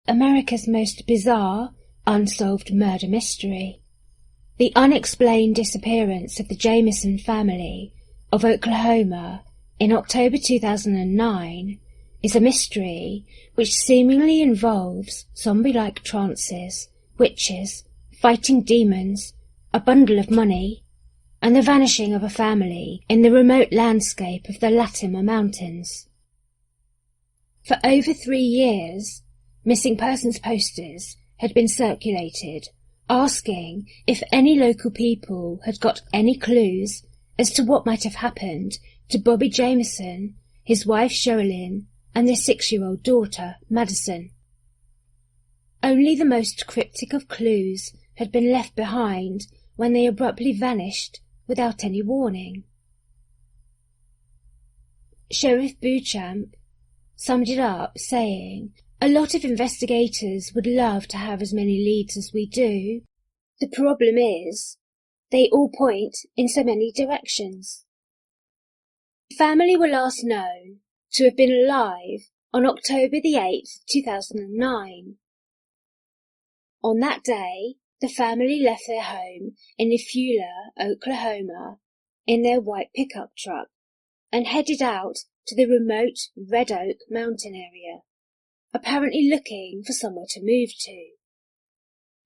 America's most bizarre, unsolved murder mystery. The unexplained disappearance of the Jamison family of Oklahoma in October 2009 is a mystery which seemingly involves zombie-like trances, witches, fighting demons, a bundle of money, and the vanishing of a family in the remote landscape of the Latimer Mountains. For over 3 years, missing persons posters had been circulated, asking if any local people had got any clues as to what might have happened to Bobby Jamison, his wife Sherilyn, and their 6-year-old daughter, Madison. Only the most cryptic of clues had been left behind when they abruptly vanished without any warning. Sheriff Beauchamp summed it up, saying, "A lot of investigators would love to have as many leads as we do. The problem is, they all point in so many directions." The family were last known to have been alive on October the 8th, 2009. On that day, the family left their home in Eufaula, Oklahoma, in their white pickup truck and headed out to the remote Red Oak mountain area, apparently looking for somewhere to move to,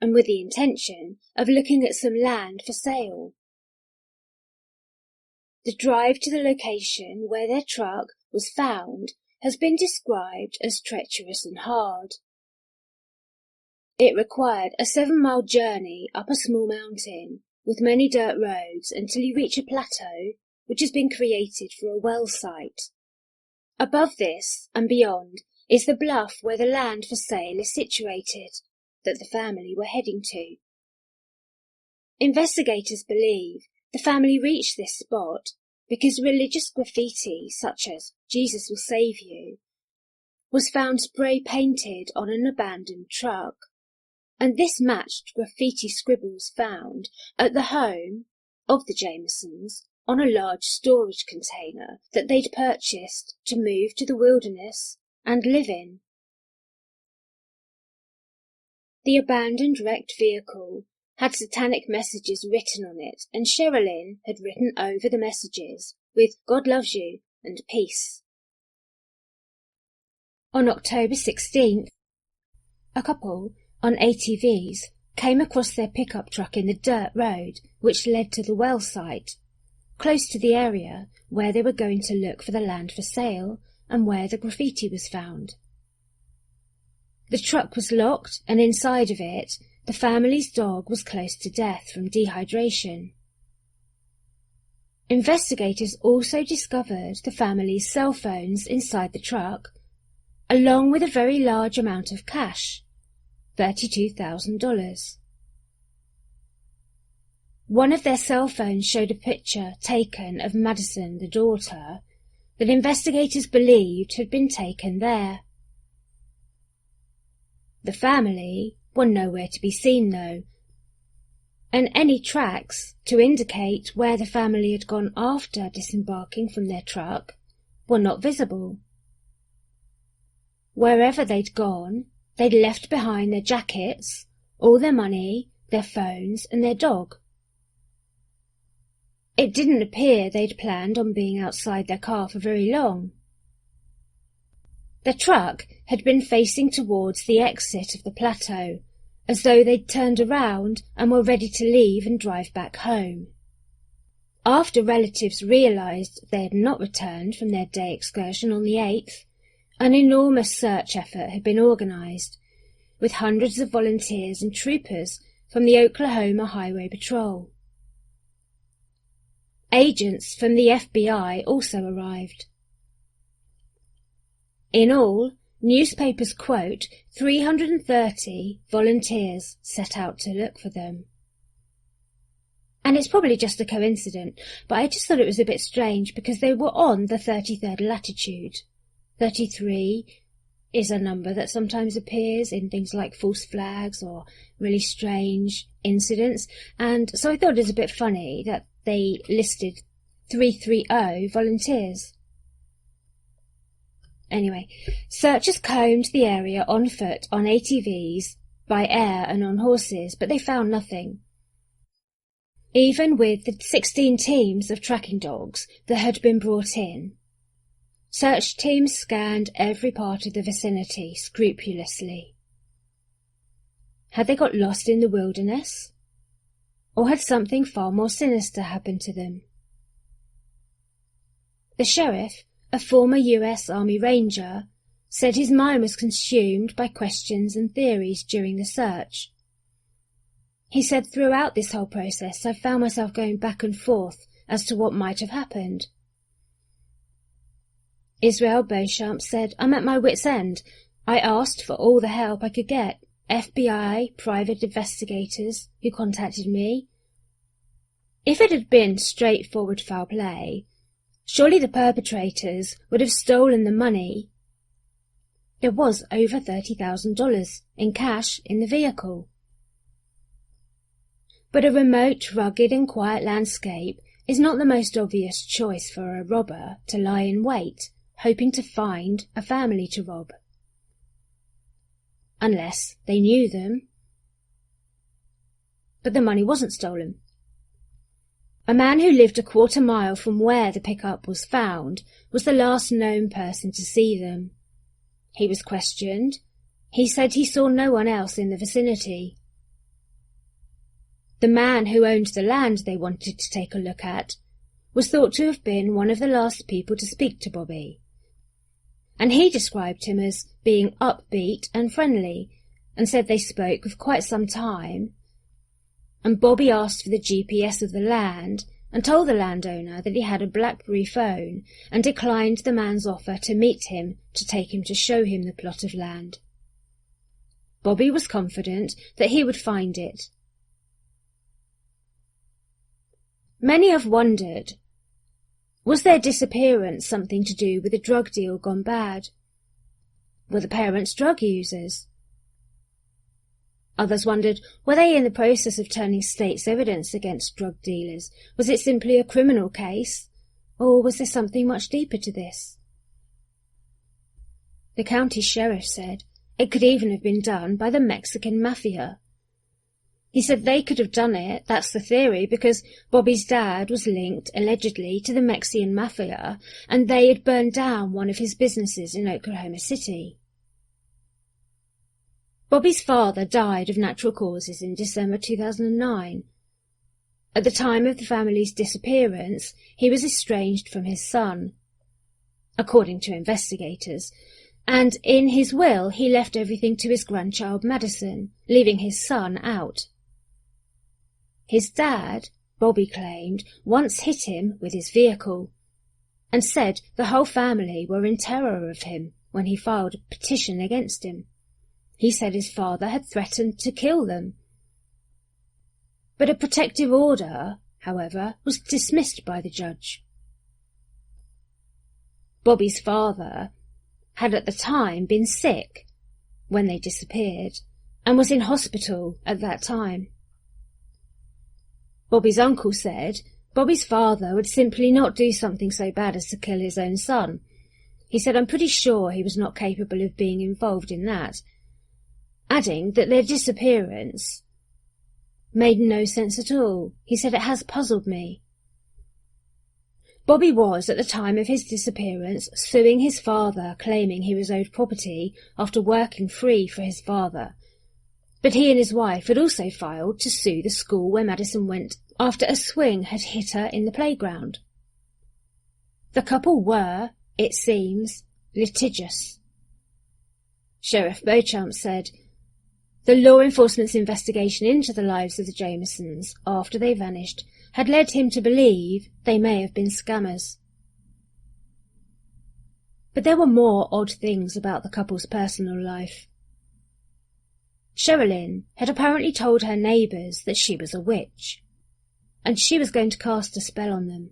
and with the intention of looking at some land for sale. The drive to the location where their truck was found has been described as treacherous and hard. It required a 7-mile journey up a small mountain with many dirt roads until you reach a plateau which has been created for a well site. Above this and beyond is the bluff where the land for sale is situated, that the family were heading to. Investigators believe the family reached this spot because religious graffiti such as "Jesus will save you" was found spray painted on an abandoned truck, and this matched graffiti scribbles found at the home of the Jamisons on a large storage container that they'd purchased to move to the wilderness and live in. The abandoned wrecked vehicle had satanic messages written on it, and Sherilyn had written over the messages with "God loves you" and "peace." On October 16th, a couple on ATVs came across their pickup truck in the dirt road which led to the well site, close to the area where they were going to look for the land for sale and where the graffiti was found. The truck was locked, and inside of it, the family's dog was close to death from dehydration. Investigators also discovered the family's cell phones inside the truck, along with a very large amount of cash, $32,000. One of their cell phones showed a picture taken of Madison, the daughter, that investigators believed had been taken there. The family were nowhere to be seen, though, and any tracks to indicate where the family had gone after disembarking from their truck were not visible. Wherever they'd gone, they'd left behind their jackets, all their money, their phones, and their dog. It didn't appear they'd planned on being outside their car for very long. The truck had been facing towards the exit of the plateau, as though they'd turned around and were ready to leave and drive back home. After relatives realised they had not returned from their day excursion on the 8th, an enormous search effort had been organised, with hundreds of volunteers and troopers from the Oklahoma Highway Patrol. Agents from the FBI also arrived. In all, newspapers quote 330 volunteers set out to look for them. And it's probably just a coincidence, but I just thought it was a bit strange because they were on the 33rd latitude. 33 is a number that sometimes appears in things like false flags or really strange incidents, and so I thought it was a bit funny that they listed 330 volunteers. Anyway, searchers combed the area on foot, on ATVs, by air and on horses, but they found nothing. Even with the 16 teams of tracking dogs that had been brought in, search teams scanned every part of the vicinity scrupulously. Had they got lost in the wilderness? Or had something far more sinister happened to them? The sheriff, a former US Army Ranger, said his mind was consumed by questions and theories during the search. He said, throughout this whole process, I found myself going back and forth as to what might have happened. Israel Beauchamp said, I'm at my wit's end. I asked for all the help I could get. FBI, private investigators who contacted me. If it had been straightforward foul play, surely the perpetrators would have stolen the money. There was over $30,000 in cash in the vehicle. But a remote, rugged and quiet landscape is not the most obvious choice for a robber to lie in wait, hoping to find a family to rob. Unless they knew them. But the money wasn't stolen. A man who lived a quarter-mile from where the pickup was found was the last known person to see them. He was questioned. He said he saw no one else in the vicinity. The man who owned the land they wanted to take a look at was thought to have been one of the last people to speak to Bobby, and he described him as being upbeat and friendly, and said they spoke for quite some time, and Bobby asked for the GPS of the land and told the landowner that he had a BlackBerry phone and declined the man's offer to meet him to take him to show him the plot of land. Bobby was confident that he would find it. Many have wondered, was their disappearance something to do with a drug deal gone bad? Were the parents drug users? Others wondered, were they in the process of turning state's evidence against drug dealers? Was it simply a criminal case? Or was there something much deeper to this? The county sheriff said it could even have been done by the Mexican mafia. He said they could have done it, that's the theory, because Bobby's dad was linked, allegedly, to the Mexican mafia, and they had burned down one of his businesses in Oklahoma City. Bobby's father died of natural causes in December 2009. At the time of the family's disappearance, he was estranged from his son, according to investigators, and in his will he left everything to his grandchild Madison, leaving his son out. His dad, Bobby claimed, once hit him with his vehicle, and said the whole family were in terror of him when he filed a petition against him. He said his father had threatened to kill them. But a protective order, however, was dismissed by the judge. Bobby's father had at the time been sick when they disappeared and was in hospital at that time. Bobby's uncle said Bobby's father would simply not do something so bad as to kill his own son. He said, I'm pretty sure he was not capable of being involved in that, adding that their disappearance made no sense at all. He said, it has puzzled me. Bobby was, at the time of his disappearance, suing his father, claiming he was owed property after working free for his father. But he and his wife had also filed to sue the school where Madison went after a swing had hit her in the playground. The couple were, it seems, litigious. Sheriff Beauchamp said, the law enforcement's investigation into the lives of the Jamisons after they vanished had led him to believe they may have been scammers. But there were more odd things about the couple's personal life. Sherilyn had apparently told her neighbours that she was a witch, and she was going to cast a spell on them.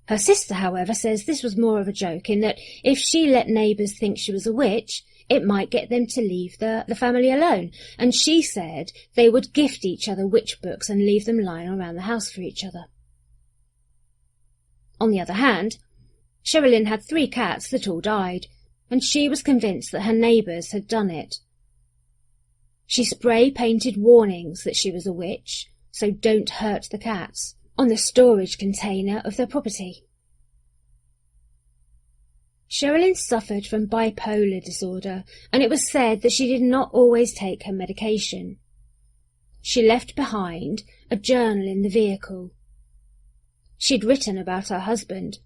Her sister, however, says this was more of a joke, in that if she let neighbours think she was a witch, it might get them to leave the family alone, and she said they would gift each other witch books and leave them lying around the house for each other. On the other hand, Sherilyn had 3 cats that all died, and she was convinced that her neighbours had done it. She spray-painted warnings that she was a witch, so don't hurt the cats, on the storage container of their property. Sherilyn suffered from bipolar disorder, and it was said that she did not always take her medication. She left behind a journal in the vehicle. She'd written about her husband.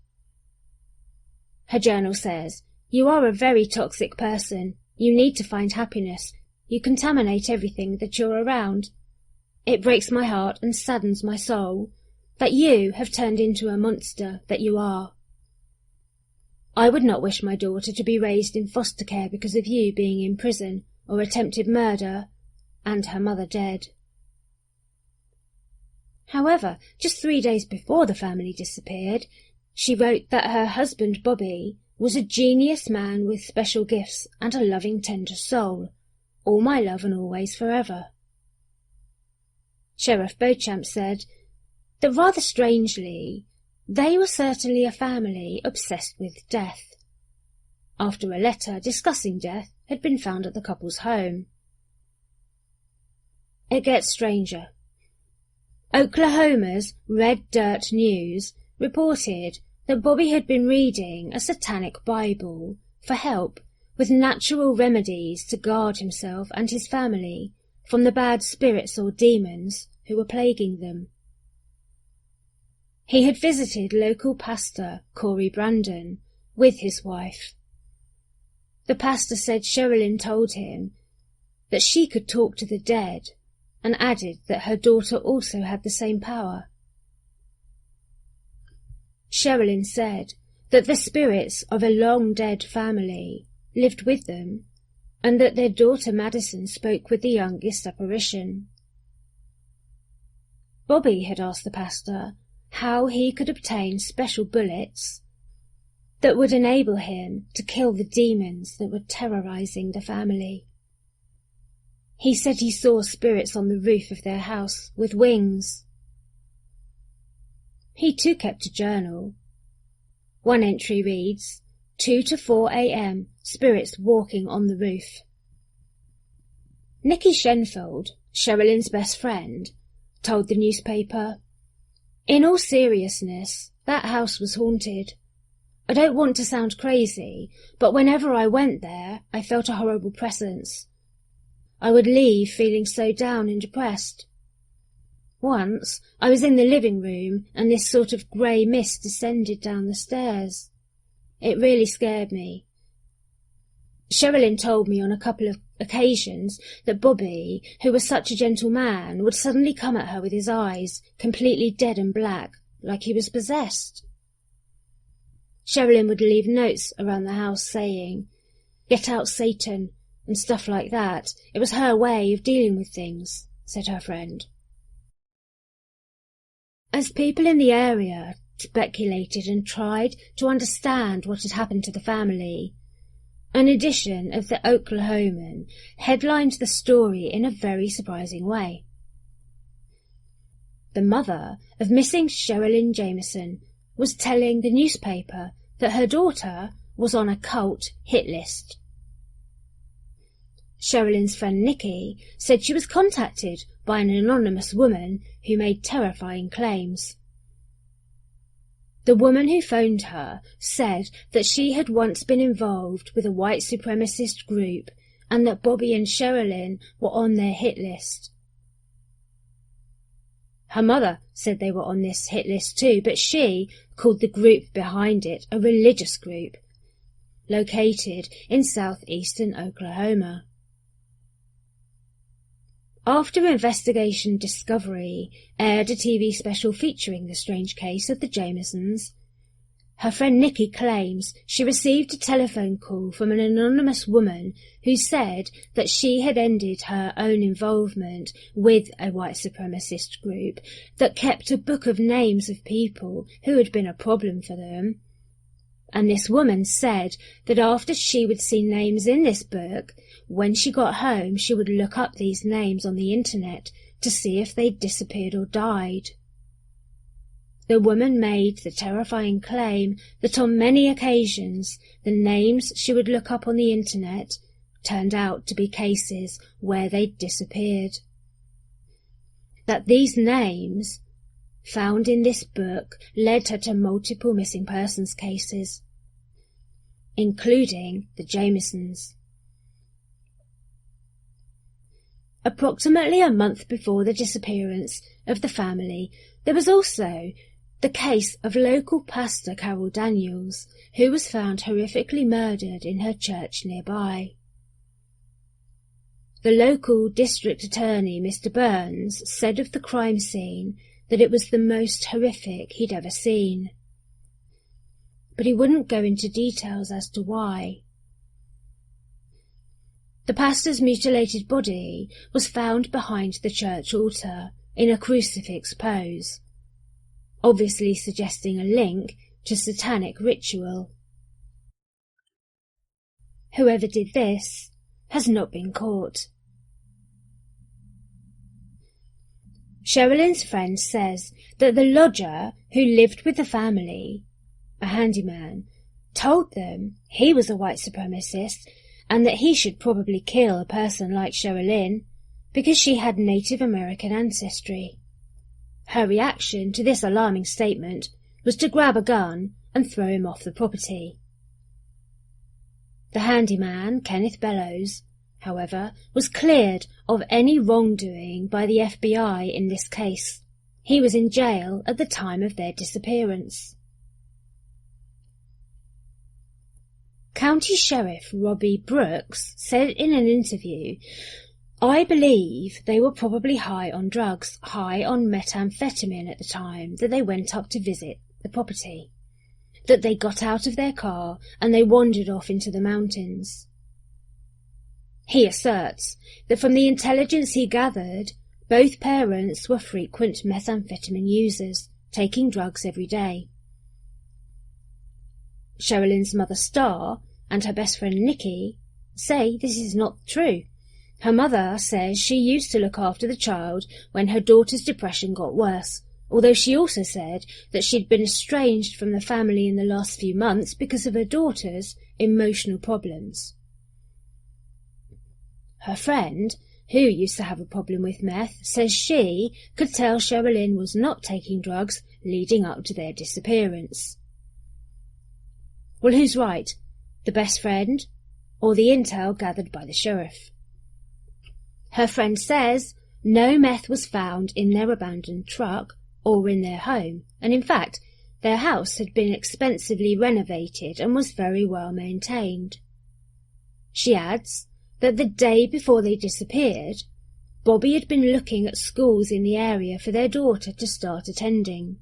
Her journal says, "You are a very toxic person. You need to find happiness. You contaminate everything that you're around. It breaks my heart and saddens my soul that you have turned into a monster that you are. I would not wish my daughter to be raised in foster care because of you being in prison or attempted murder, and her mother dead." However, just 3 days before the family disappeared, she wrote that her husband Bobby was a genius man with special gifts and a loving, tender soul. All my love and always forever. Sheriff Beauchamp said that rather strangely, they were certainly a family obsessed with death, after a letter discussing death had been found at the couple's home. It gets stranger. Oklahoma's Red Dirt News reported that Bobby had been reading a satanic Bible for help with natural remedies to guard himself and his family from the bad spirits or demons who were plaguing them. He had visited local pastor Corey Brandon with his wife. The pastor said Sherilyn told him that she could talk to the dead, and added that her daughter also had the same power. Sherilyn said that the spirits of a long-dead family lived with them, and that their daughter Madison spoke with the youngest apparition. Bobby had asked the pastor how he could obtain special bullets that would enable him to kill the demons that were terrorizing the family. He said he saw spirits on the roof of their house with wings. He too kept a journal. One entry reads, 2 to 4 a.m, spirits walking on the roof. Nikki Shenfeld, Sherilyn's best friend, told the newspaper, "In all seriousness, that house was haunted. I don't want to sound crazy, but whenever I went there, I felt a horrible presence. I would leave feeling so down and depressed. Once, I was in the living room and this sort of grey mist descended down the stairs. It really scared me." Sherilyn told me on a couple of occasions that Bobby, who was such a gentle man, would suddenly come at her with his eyes completely dead and black, like he was possessed. Sherilyn would leave notes around the house saying, "Get out, Satan," and stuff like that. It was her way of dealing with things, said her friend. As people in the area speculated and tried to understand what had happened to the family, an edition of the Oklahoman headlined the story in a very surprising way. The mother of missing Sherilyn Jamison was telling the newspaper that her daughter was on a cult hit list. Sherilyn's friend Nikki said she was contacted by an anonymous woman who made terrifying claims. The woman who phoned her said that she had once been involved with a white supremacist group and that Bobby and Sherilyn were on their hit list. Her mother said they were on this hit list too, but she called the group behind it a religious group located in southeastern Oklahoma. After Investigation Discovery aired a TV special featuring the strange case of the Jamisons, her friend Nikki claims she received a telephone call from an anonymous woman who said that she had ended her own involvement with a white supremacist group that kept a book of names of people who had been a problem for them. And this woman said that after she would see names in this book, when she got home she would look up these names on the internet to see if they'd disappeared or died. the woman made the terrifying claim that on many occasions the names she would look up on the internet turned out to be cases where they'd disappeared. That these names, found in this book, led her to multiple missing persons cases, including the Jamisons. Approximately a month before the disappearance of the family, there was also the case of local pastor Carol Daniels, who was found horrifically murdered in her church nearby. The local district attorney, Mr. Burns, said of the crime scene that it was the most horrific he'd ever seen. But he wouldn't go into details as to why. The pastor's mutilated body was found behind the church altar in a crucifix pose, obviously suggesting a link to satanic ritual. Whoever did this has not been caught. Sherilyn's friend says that the lodger who lived with the family, a handyman, told them he was a white supremacist and that he should probably kill a person like Sherilyn because she had Native American ancestry. Her reaction to this alarming statement was to grab a gun and throw him off the property. The handyman, Kenneth Bellows, however, was cleared of any wrongdoing by the FBI in this case. He was in jail at the time of their disappearance. County Sheriff Robbie Brooks said in an interview, "I believe they were probably high on drugs, high on methamphetamine at the time that they went up to visit the property, that they got out of their car and they wandered off into the mountains." He asserts that from the intelligence he gathered, both parents were frequent methamphetamine users, taking drugs every day. Sherilyn's mother Star and her best friend Nikki say this is not true. Her mother says she used to look after the child when her daughter's depression got worse, although she also said that she'd been estranged from the family in the last few months because of her daughter's emotional problems. Her friend, who used to have a problem with meth, says she could tell Sherilyn was not taking drugs leading up to their disappearance. Well, who's right? The best friend or the intel gathered by the sheriff? Her friend says no meth was found in their abandoned truck or in their home, and in fact, their house had been expensively renovated and was very well maintained. She adds that the day before they disappeared, Bobby had been looking at schools in the area for their daughter to start attending.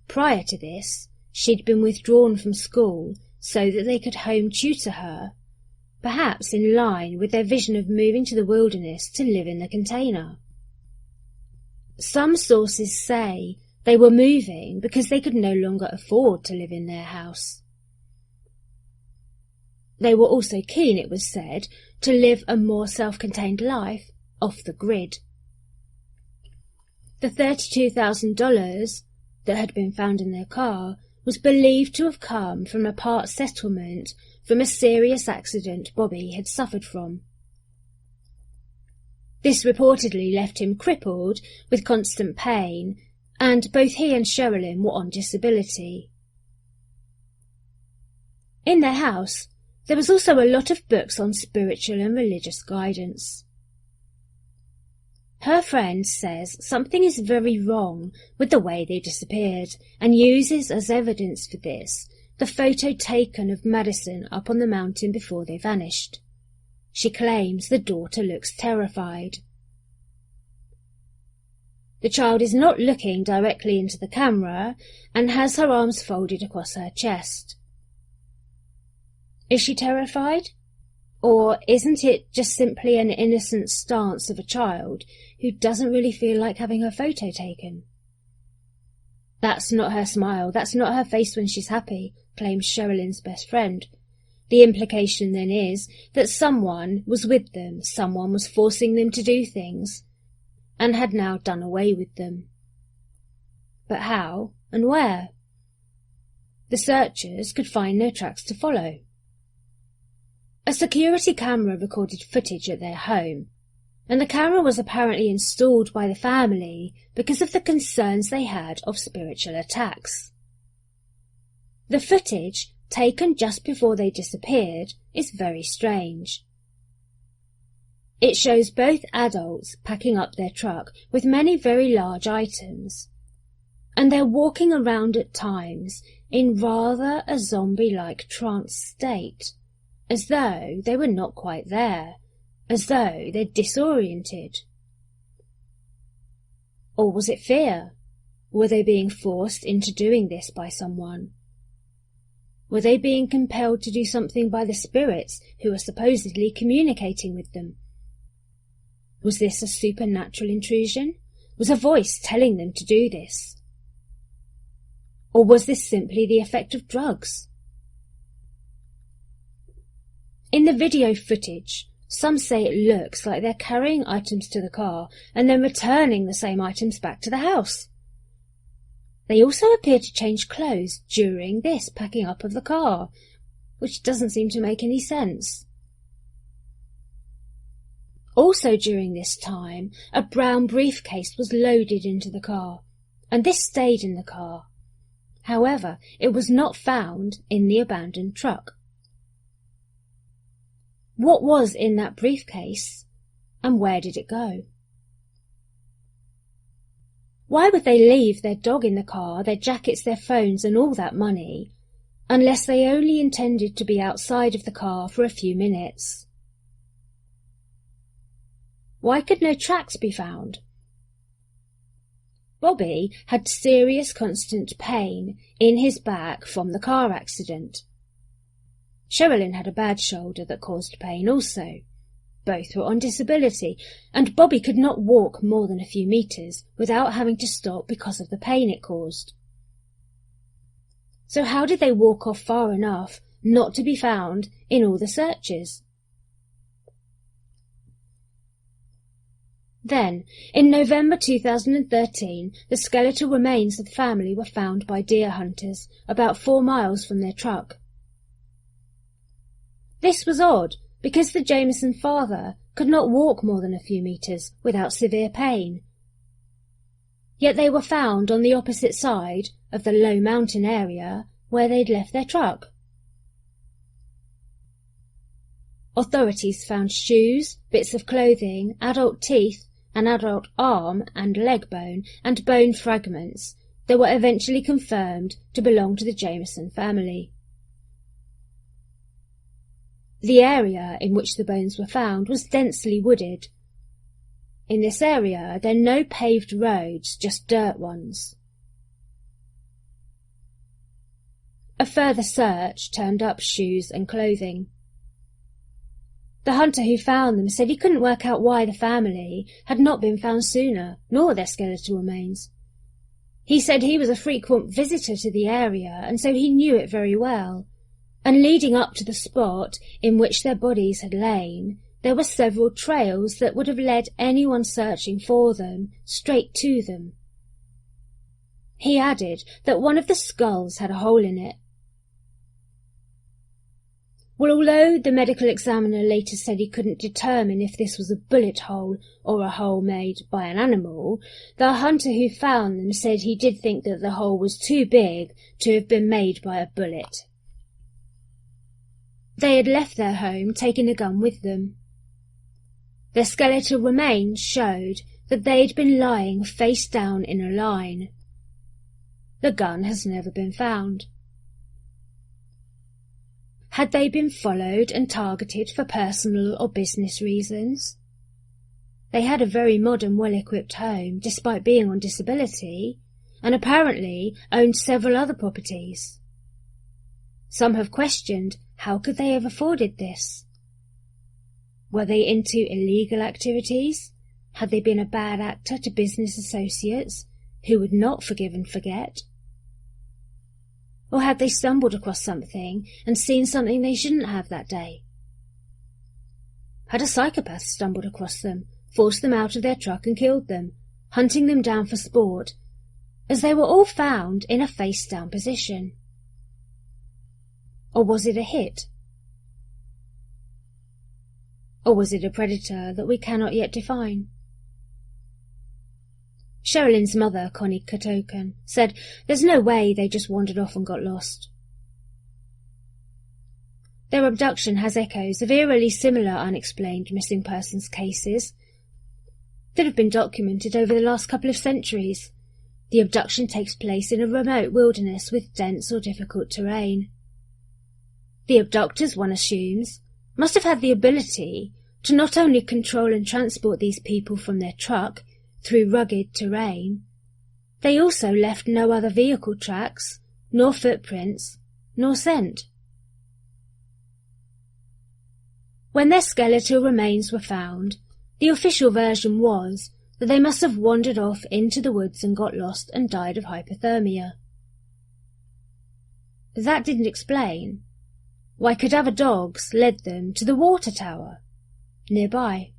Prior to this, she'd been withdrawn from school so that they could home tutor her, perhaps in line with their vision of moving to the wilderness to live in the container. Some sources say they were moving because they could no longer afford to live in their house. They were also keen, it was said, to live a more self-contained life off the grid. The $32,000 that had been found in their car was believed to have come from a part settlement from a serious accident Bobby had suffered from. This reportedly left him crippled with constant pain, and both he and Sherilyn were on disability. In their house, there was also a lot of books on spiritual and religious guidance. Her friend says something is very wrong with the way they disappeared and uses as evidence for this the photo taken of Madison up on the mountain before they vanished. She claims the daughter looks terrified. The child is not looking directly into the camera and has her arms folded across her chest. Is she terrified? Or isn't it just simply an innocent stance of a child who doesn't really feel like having her photo taken? That's not her smile, that's not her face when she's happy, claims Sherilyn's best friend. The implication then is that someone was with them, someone was forcing them to do things, and had now done away with them. but how and where? The searchers could find no tracks to follow. A security camera recorded footage at their home, and the camera was apparently installed by the family because of the concerns they had of spiritual attacks. The footage, taken just before they disappeared, is very strange. It shows both adults packing up their truck with many very large items, and they're walking around at times in rather a zombie-like trance state, as though they were not quite there, as though they're disoriented. Or was it fear? Were they being forced into doing this by someone? Were they being compelled to do something by the spirits who were supposedly communicating with them? Was this a supernatural intrusion? Was a voice telling them to do this? Or was this simply the effect of drugs? In the video footage, some say it looks like they're carrying items to the car and then returning the same items back to the house. They also appear to change clothes during this packing up of the car, which doesn't seem to make any sense. Also during this time, a brown briefcase was loaded into the car, and this stayed in the car. However, it was not found in the abandoned truck. What was in that briefcase, and where did it go? Why would they leave their dog in the car, their jackets, their phones and all that money, unless they only intended to be outside of the car for a few minutes? Why could no tracks be found? Bobby had serious constant pain in his back from the car accident. Sherilyn had a bad shoulder that caused pain also. Both were on disability, and Bobby could not walk more than a few metres without having to stop because of the pain it caused. So how did they walk off far enough not to be found in all the searches? Then, in November 2013, the skeletal remains of the family were found by deer hunters about 4 miles from their truck. This was odd, because the Jamison father could not walk more than a few metres without severe pain. Yet they were found on the opposite side of the low mountain area where they'd left their truck. Authorities found shoes, bits of clothing, adult teeth, an adult arm and leg bone, and bone fragments that were eventually confirmed to belong to the Jamison family. The area in which the bones were found was densely wooded. In this area there are no paved roads, just dirt ones. A further search turned up shoes and clothing. The hunter who found them said he couldn't work out why the family had not been found sooner, nor their skeletal remains. He said he was a frequent visitor to the area, and so he knew it very well. And leading up to the spot in which their bodies had lain, there were several trails that would have led anyone searching for them straight to them. He added that one of the skulls had a hole in it. Well, although the medical examiner later said he couldn't determine if this was a bullet hole or a hole made by an animal, the hunter who found them said he did think that the hole was too big to have been made by a bullet. They had left their home, taking a gun with them. Their skeletal remains showed that they had been lying face down in a line. The gun has never been found. Had they been followed and targeted for personal or business reasons? They had a very modern, well-equipped home, despite being on disability, and apparently owned several other properties. Some have questioned how could they have afforded this? Were they into illegal activities? Had they been a bad actor to business associates who would not forgive and forget? Or had they stumbled across something and seen something they shouldn't have that day? Had a psychopath stumbled across them, forced them out of their truck and killed them, hunting them down for sport, as they were all found in a face-down position. Or was it a hit? Or was it a predator that we cannot yet define? Sherilyn's mother, Connie Katokan, said there's no way they just wandered off and got lost. Their abduction has echoes of eerily similar unexplained missing persons cases that have been documented over the last couple of centuries. The abduction takes place in a remote wilderness with dense or difficult terrain. The abductors, one assumes, must have had the ability to not only control and transport these people from their truck through rugged terrain, they also left no other vehicle tracks, nor footprints, nor scent. When their skeletal remains were found, the official version was that they must have wandered off into the woods and got lost and died of hypothermia. But that didn't explain why cadaver dogs led them to the water tower nearby.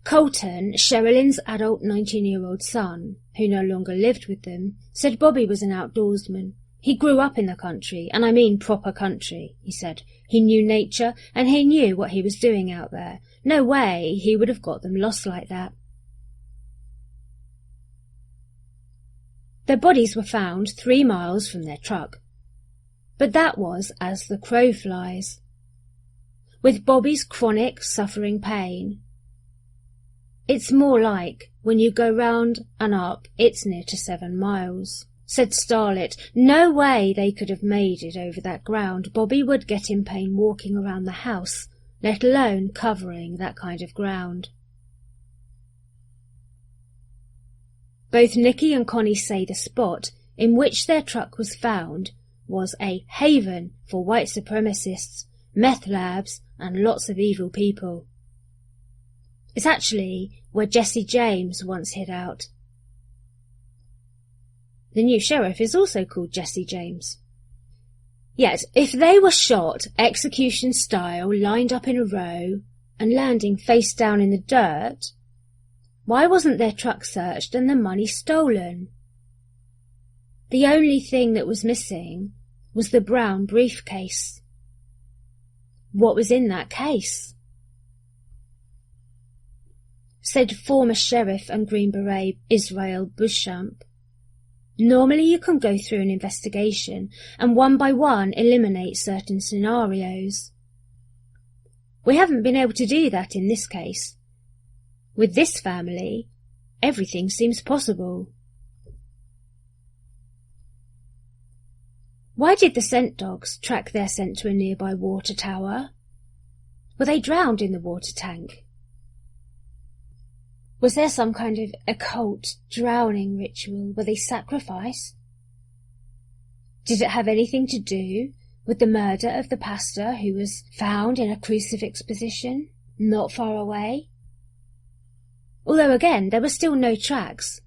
Colton, Sherilyn's adult 19-year-old son, who no longer lived with them, said Bobby was an outdoorsman. He grew up in the country, and I mean proper country, he said. He knew nature, and he knew what he was doing out there. No way he would have got them lost like that. Their bodies were found 3 miles from their truck, but that was as the crow flies. With Bobby's chronic suffering pain, it's more like when you go round and up, it's near to 7 miles. Said Starlet, no way they could have made it over that ground. Bobby would get in pain walking around the house, let alone covering that kind of ground. Both Nicky and Connie say the spot in which their truck was found was a haven for white supremacists, meth labs, and lots of evil people. It's actually where Jesse James once hid out. The new sheriff is also called Jesse James. Yet, if they were shot execution style, lined up in a row, and landing face down in the dirt, why wasn't their truck searched and the money stolen? The only thing that was missing was the brown briefcase. What was in that case? Said former sheriff and Green Beret Israel Bushamp. Normally you can go through an investigation and one by one eliminate certain scenarios. We haven't been able to do that in this case. With this family, everything seems possible. Why did the scent dogs track their scent to a nearby water tower? Were they drowned in the water tank? Was there some kind of occult drowning ritual where they sacrificed? Did it have anything to do with the murder of the pastor who was found in a crucifix position not far away? Although again, there were still no tracks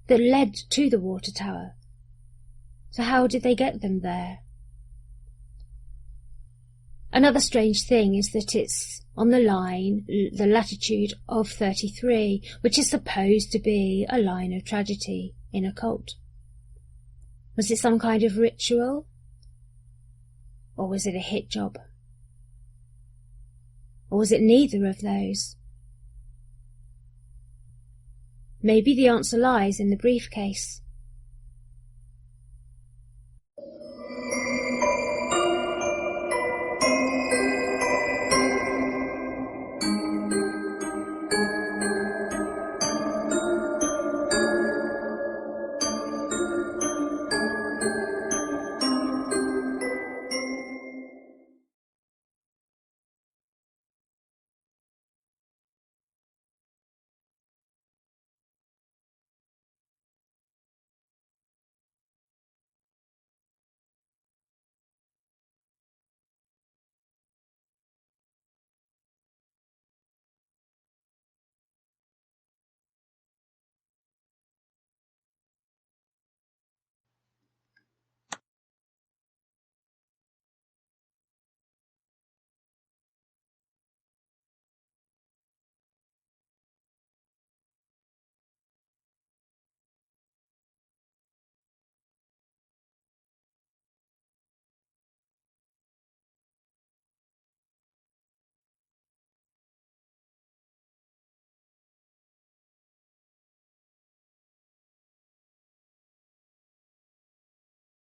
that led to the water tower. So how did they get them there? Another strange thing is that it's on the line, the latitude of 33, which is supposed to be a line of tragedy in a cult. Was it some kind of ritual? Or was it a hit job? Or was it neither of those? Maybe the answer lies in the briefcase.